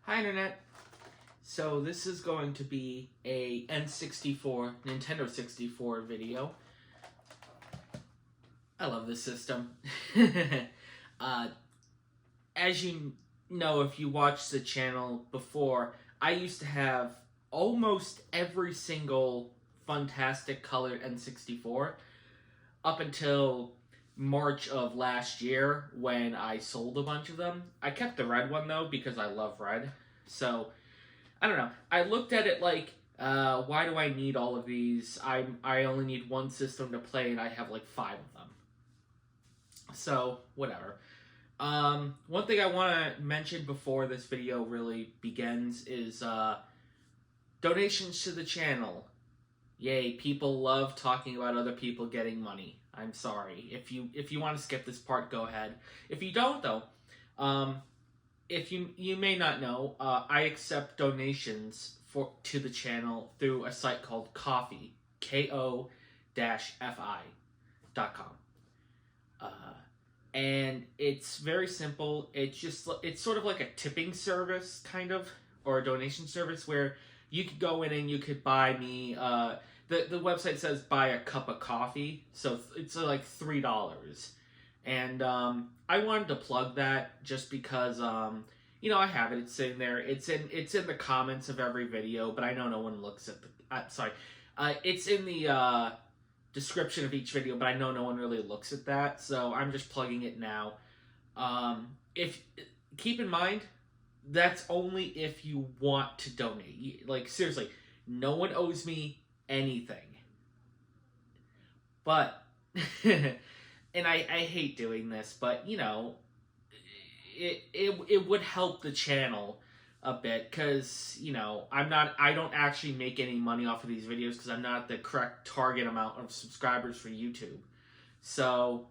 Hi Internet! So this is going to be a N64, Nintendo 64 video. I love this system. As you know, if you watched the channel before, I used to have almost every single fantastic colored N64 up until March of last year when I sold a bunch of them. I kept the red one though because I love red. So, I don't know. I looked at it like, why do I need all of these? I only need one system to play and I have like 5 of them. So, whatever. One thing I want to mention before this video really begins is donations to the channel. Yay, people love talking about other people getting money. I'm sorry. If you want to skip this part, go ahead. If you don't, though, if you may not know, I accept donations to the channel through a site called Ko-fi, ko-fi.com. And it's very simple. It's sort of like a tipping service, kind of, or a donation service where you could go in and you could buy me. The website says buy a cup of coffee, so it's like $3. And I wanted to plug that just because you know, I have it. It's sitting there. It's in the comments of every video, but I know no one looks at the. It's in the description of each video, but I know no one really looks at that, so I'm just plugging it now. If keep in mind, that's only if you want to donate. Like seriously, no one owes me anything. But and I hate doing this, but you know, it would help the channel a bit because, you know, I don't actually make any money off of these videos because I'm not the correct target amount of subscribers for YouTube. So,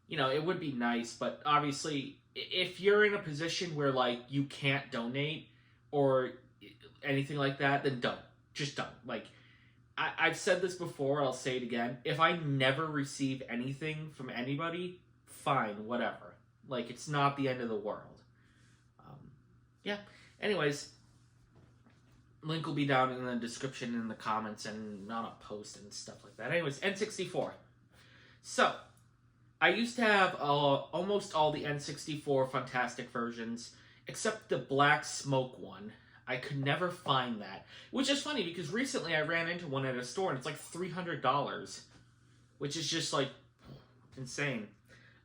you know, it would be nice, but obviously if you're in a position where like you can't donate or anything like that, then don't. Just don't. Like, I've said this before, I'll say it again. If I never receive anything from anybody, fine, whatever. Like, it's not the end of the world. Yeah. Anyways, link will be down in the description, in the comments, and on a post and stuff like that. Anyways, N64. So, I used to have almost all the N64 Fantastic versions, except the Black Smoke one. I could never find that. Which is funny, because recently I ran into one at a store, and it's like $300. Which is just, like, insane.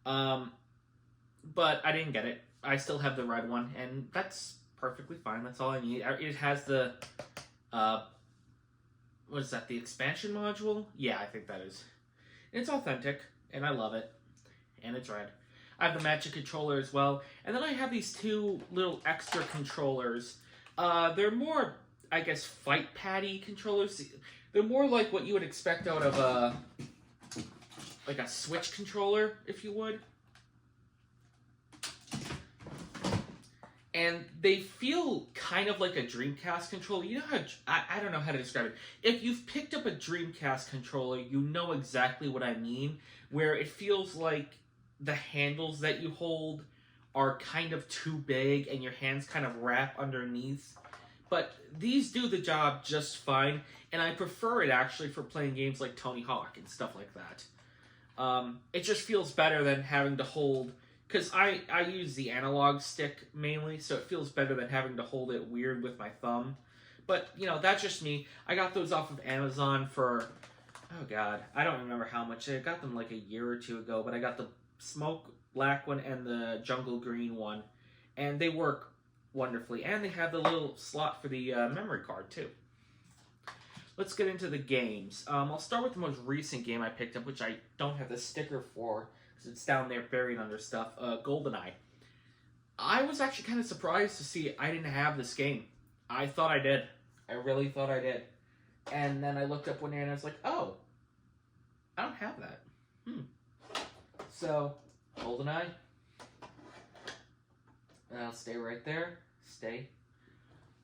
But I didn't get it. I still have the red one, and that's perfectly fine. That's all I need. It has the, what is that, the expansion module? Yeah, I think that is. It's authentic, and I love it. And it's red. I have the Magic controller as well. And then I have these 2 little extra controllers. They're more, I guess, fight paddy controllers. They're more like what you would expect out of a, like a Switch controller, if you would. And they feel kind of like a Dreamcast controller. You know how, I don't know how to describe it. If you've picked up a Dreamcast controller, you know exactly what I mean. Where it feels like the handles that you hold are kind of too big and your hands kind of wrap underneath. But these do the job just fine. And I prefer it actually for playing games like Tony Hawk and stuff like that. It just feels better than having to hold... Because I use the analog stick mainly, so it feels better than having to hold it weird with my thumb. But, you know, that's just me. I got those off of Amazon for, oh god, I don't remember how much. I got them like a year or 2 ago, but I got the Smoke Black one and the Jungle Green one. And they work wonderfully. And they have the little slot for the memory card, too. Let's get into the games. I'll start with the most recent game I picked up, which I don't have the sticker for. It's down there buried under stuff. GoldenEye. I was actually kind of surprised to see I didn't have this game. I thought I did. I really thought I did. And then I looked up one day and I was like, oh, I don't have that. So, GoldenEye. And I'll stay right there. Stay.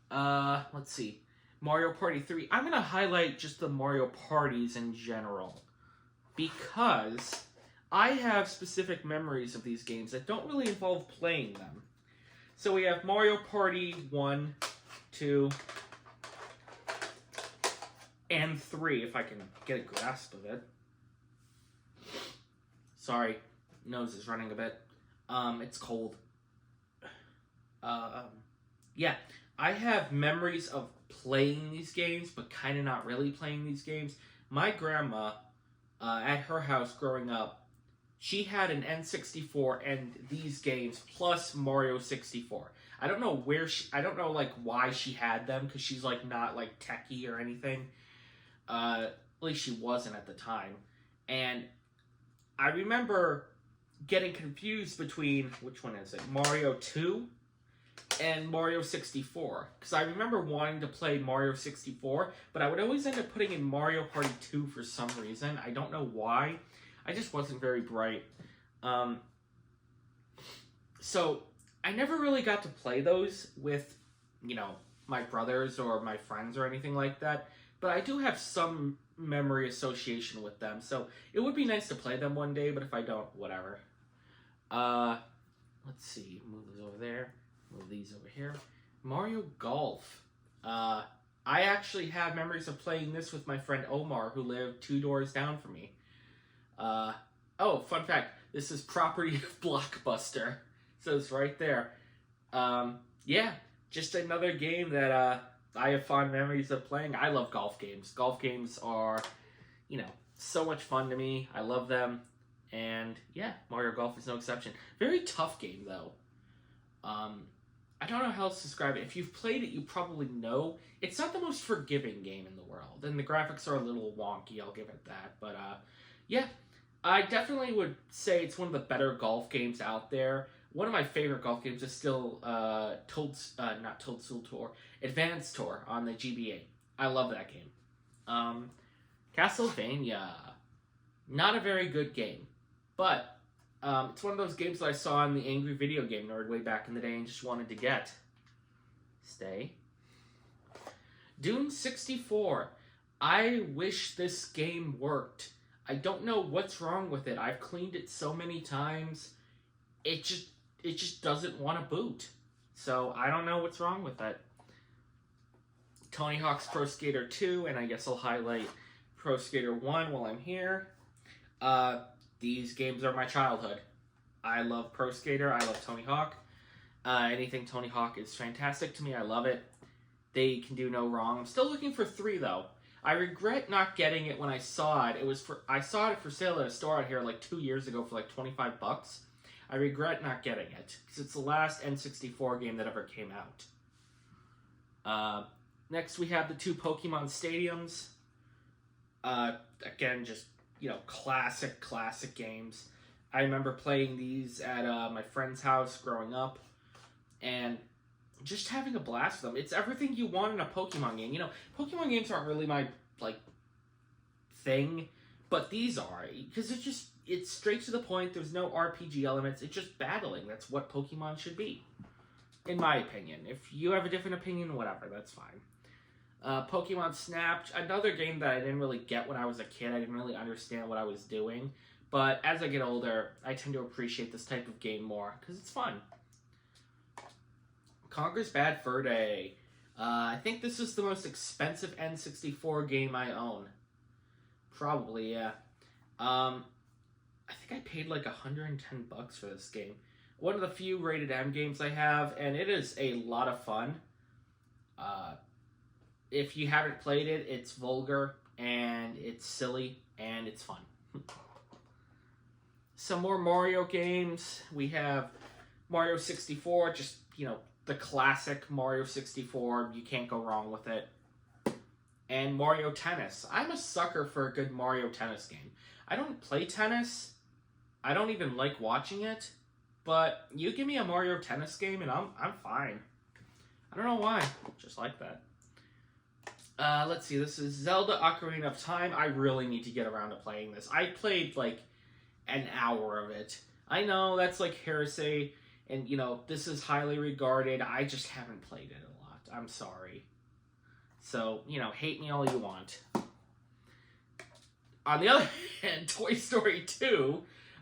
Let's see. Mario Party 3. I'm going to highlight just the Mario Parties in general. Because I have specific memories of these games that don't really involve playing them. So we have Mario Party 1, 2, and 3, if I can get a grasp of it. Sorry, nose is running a bit. It's cold. Yeah, I have memories of playing these games, but kind of not really playing these games. My grandma, at her house growing up, she had an N64 and these games plus Mario 64. I don't know I don't know like why she had them, because she's like not like techie or anything. At least she wasn't at the time. And I remember getting confused between, which one is it, Mario 2 and Mario 64. Because I remember wanting to play Mario 64, but I would always end up putting in Mario Party 2 for some reason. I don't know why. I just wasn't very bright. So I never really got to play those with, my brothers or my friends or anything like that. But I do have some memory association with them. So it would be nice to play them one day, but if I don't, whatever. Let's see. Move those over there. Move these over here. Mario Golf. I actually have memories of playing this with my friend Omar, who lived 2 doors down from me. Oh, fun fact. This is property of Blockbuster. So it's right there. Yeah, just another game that I have fond memories of playing. I love golf games. Golf games are, so much fun to me. I love them. And yeah, Mario Golf is no exception. Very tough game, though. I don't know how else to describe it. If you've played it, you probably know. It's not the most forgiving game in the world. And the graphics are a little wonky, I'll give it that. But yeah, I definitely would say it's one of the better golf games out there. One of my favorite golf games is still not Toadstool Tour, Advanced Tour on the GBA. I love that game. Castlevania. Not a very good game. But it's one of those games that I saw in the Angry Video Game Nerd way back in the day and just wanted to get. Stay. Dune 64. I wish this game worked. I don't know what's wrong with it. I've cleaned it so many times. It just doesn't want to boot. So I don't know what's wrong with it. Tony Hawk's Pro Skater 2, and I guess I'll highlight Pro Skater 1 while I'm here. These games are my childhood. I love Pro Skater. I love Tony Hawk. Anything Tony Hawk is fantastic to me. I love it. They can do no wrong. I'm still looking for 3, though. I regret not getting it when I saw it. I saw it for sale at a store out here like 2 years ago for like $25. I regret not getting it, because it's the last N64 game that ever came out. Next, we have the 2 Pokemon Stadiums. Again, just, classic games. I remember playing these at my friend's house growing up, and just having a blast with them. It's everything you want in a Pokemon game. Pokemon games aren't really my, thing, but these are, because it's straight to the point. There's no RPG elements. It's just battling. That's what Pokemon should be, in my opinion. If you have a different opinion, whatever, that's fine. Pokemon Snap, another game that I didn't really get when I was a kid. I didn't really understand what I was doing. But as I get older, I tend to appreciate this type of game more, because it's fun. Conker's Bad Fur Day. I think this is the most expensive N64 game I own. Probably, yeah. I think I paid like $110 for this game. One of the few rated M games I have, and it is a lot of fun. If you haven't played it, it's vulgar, and it's silly, and it's fun. Some more Mario games. We have Mario 64, just, the classic Mario 64. You can't go wrong with it. And Mario Tennis. I'm a sucker for a good Mario Tennis game. I don't play tennis. I don't even like watching it. But you give me a Mario Tennis game, and I'm fine. I don't know why. Just like that. Let's see, this is Zelda Ocarina of Time. I really need to get around to playing this. I played, an hour of it. I know, that's, heresy, and, this is highly regarded. I just haven't played it a lot. I'm sorry. So, hate me all you want. On the other hand, Toy Story 2,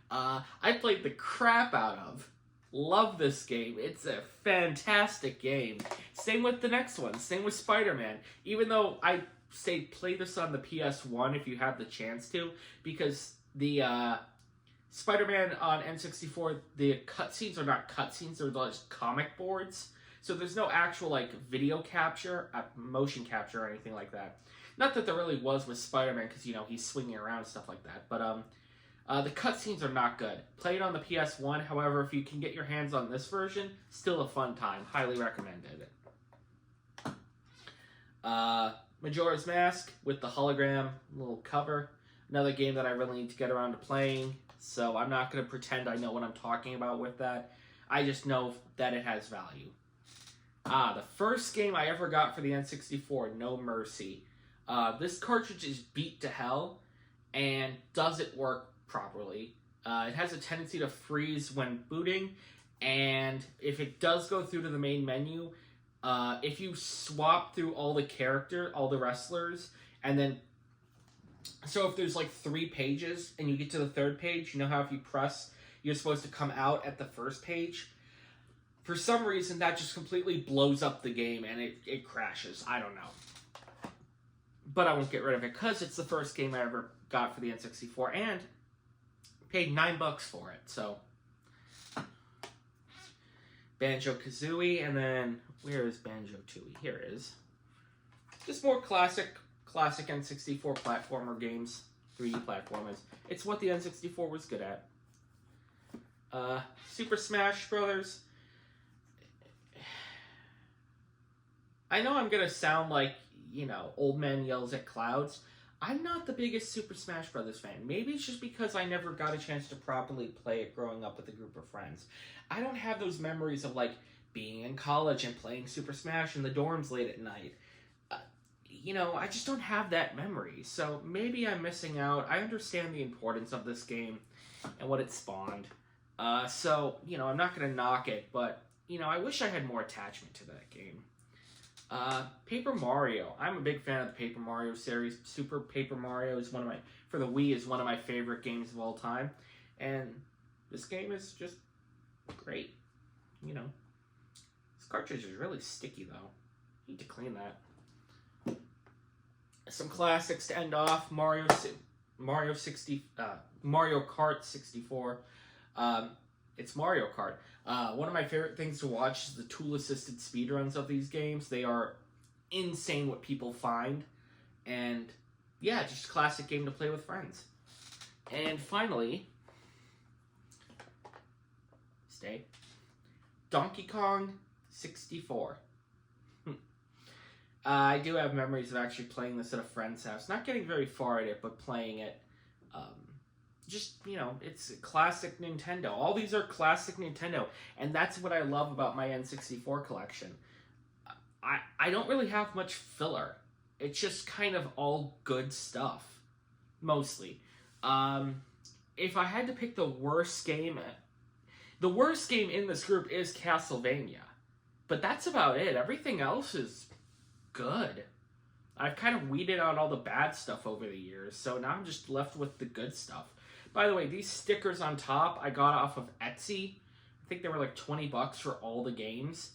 I played the crap out of. Love this game. It's a fantastic game. Same with the next one. Same with Spider-Man. Even though I say play this on the PS1 if you have the chance to, because the Spider-Man on N64, the cutscenes are not cutscenes, they're just comic boards. So there's no actual like video capture, motion capture, or anything like that. Not that there really was with Spider-Man, because he's swinging around and stuff like that. But the cutscenes are not good. Play it on the PS1. However, if you can get your hands on this version, still a fun time. Highly recommended. Majora's Mask with the hologram little cover. Another game that I really need to get around to playing. So I'm not going to pretend I know what I'm talking about with that. I just know that it has value. The first game I ever got for the N64, No Mercy. This cartridge is beat to hell and doesn't work properly. It has a tendency to freeze when booting, and if it does go through to the main menu, if you swap through all the wrestlers, and then, so if there's like 3 pages and you get to the 3rd page, you know how if you press, you're supposed to come out at the 1st page? For some reason, that just completely blows up the game and it crashes. I don't know. But I won't get rid of it because it's the first game I ever got for the N64 and paid $9 for it. So, Banjo-Kazooie, and then where is Banjo-Tooie? Here it is. Just more classic N64 platformer games, 3D platformers. It's what the N64 was good at. Super Smash Brothers. I know I'm gonna sound like, old man yells at clouds. I'm not the biggest Super Smash Brothers fan. Maybe it's just because I never got a chance to properly play it growing up with a group of friends. I don't have those memories of, like, being in college and playing Super Smash in the dorms late at night. I just don't have that memory. So maybe I'm missing out. I understand the importance of this game and what it spawned. So, I'm not going to knock it, but, I wish I had more attachment to that game. Paper Mario. I'm a big fan of the Paper Mario series. Super Paper Mario is for the Wii, is one of my favorite games of all time. And this game is just great. This cartridge is really sticky, though. Need to clean that. Some classics to end off. Mario Kart 64. It's Mario Kart. One of my favorite things to watch is the tool-assisted speedruns of these games. They are insane what people find. And, yeah, just a classic game to play with friends. And finally, Donkey Kong 64. I do have memories of actually playing this at a friend's house. Not getting very far at it, but playing it. It's a classic Nintendo. All these are classic Nintendo. And that's what I love about my N64 collection. I don't really have much filler. It's just kind of all good stuff. Mostly. If I had to pick the worst game in this group is Castlevania. But that's about it. Everything else is good. I've kind of weeded out all the bad stuff over the years, so now I'm just left with the good stuff. By the way, these stickers on top I got off of Etsy. I think they were like $20 for all the games,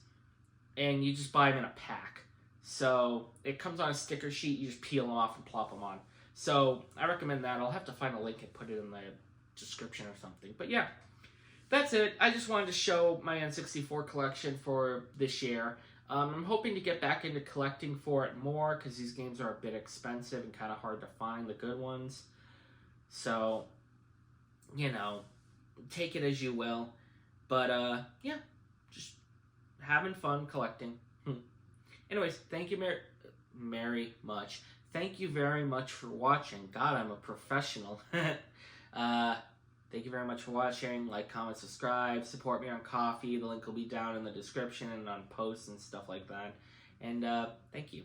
and you just buy them in a pack. So it comes on a sticker sheet, you just peel them off and plop them on. So I recommend that. I'll have to find a link and put it in the description or something. But yeah, that's it. I just wanted to show my N64 collection for this year. I'm hoping to get back into collecting for it more because these games are a bit expensive and kind of hard to find the good ones. So, take it as you will. But, yeah, just having fun collecting. Anyways, thank you very much. Thank you very much for watching. God, I'm a professional. Thank you very much for watching. Like, comment, subscribe. Support me on Ko-fi. The link will be down in the description and on posts and stuff like that. And thank you.